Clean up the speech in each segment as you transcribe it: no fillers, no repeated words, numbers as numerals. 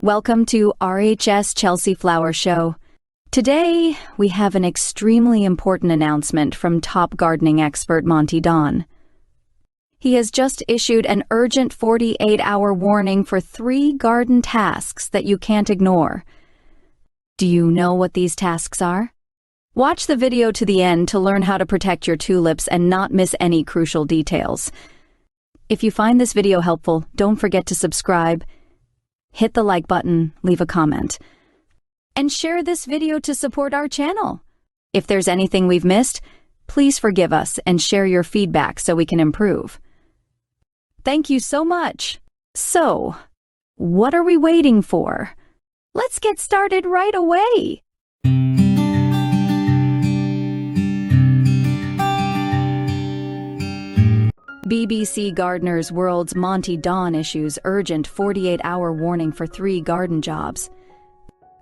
Welcome to RHS Chelsea Flower Show. Today, we have an extremely important announcement from top gardening expert Monty Don. He has just issued an urgent 48-hour warning for 3 garden tasks that you can't ignore. Do you know what these tasks are? Watch the video to the end to learn how to protect your tulips and not miss any crucial details. If you find this video helpful, don't forget to subscribe, hit the like button, leave a comment, and share this video to support our channel. If there's anything we've missed, please forgive us and share your feedback so we can improve. Thank you so much. So, what are we waiting for? Let's get started right away. BBC Gardener's World's Monty Don issues urgent 48-hour warning for 3 garden jobs.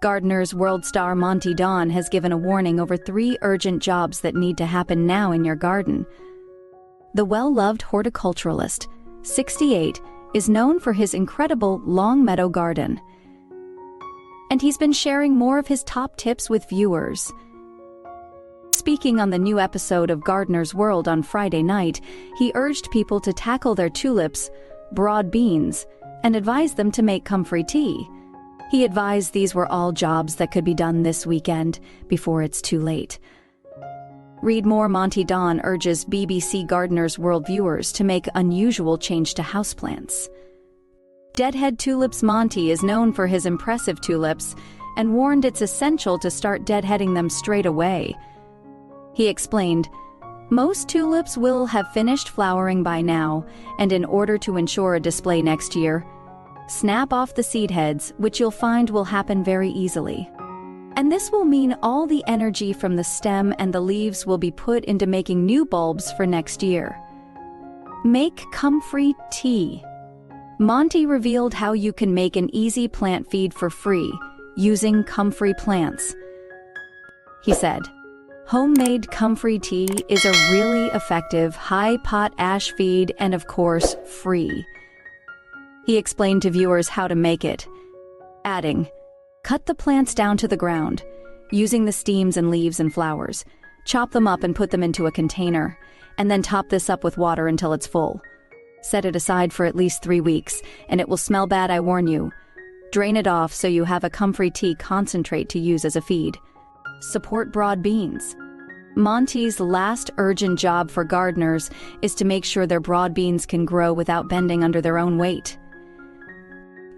Gardener's World star Monty Don has given a warning over 3 urgent jobs that need to happen now in your garden. The well-loved horticulturalist, 68, is known for his incredible Longmeadow garden. And he's been sharing more of his top tips with viewers. Speaking on the new episode of Gardener's World on Friday night, he urged people to tackle their tulips, broad beans, and advised them to make comfrey tea. He advised these were all jobs that could be done this weekend before it's too late. Read more. Monty Don urges BBC Gardener's World viewers to make unusual change to houseplants. Deadhead tulips. Monty is known for his impressive tulips and warned it's essential to start deadheading them straight away. He explained, most tulips will have finished flowering by now, and in order to ensure a display next year, snap off the seed heads, which you'll find will happen very easily. And this will mean all the energy from the stem and the leaves will be put into making new bulbs for next year. Make comfrey tea. Monty revealed how you can make an easy plant feed for free using comfrey plants. He said, homemade comfrey tea is a really effective high-pot ash feed and, of course, free. He explained to viewers how to make it, adding, cut the plants down to the ground, using the stems and leaves and flowers. Chop them up and put them into a container, and then top this up with water until it's full. Set it aside for at least 3 weeks, and it will smell bad, I warn you. Drain it off so you have a comfrey tea concentrate to use as a feed. Support broad beans. Monty's last urgent job for gardeners is to make sure their broad beans can grow without bending under their own weight.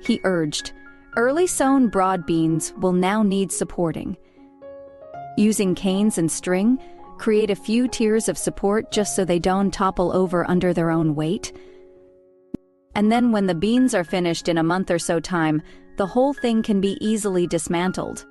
He urged, early sown broad beans will now need supporting. Using canes and string, create a few tiers of support just so they don't topple over under their own weight. And then when the beans are finished in a month or so time, the whole thing can be easily dismantled.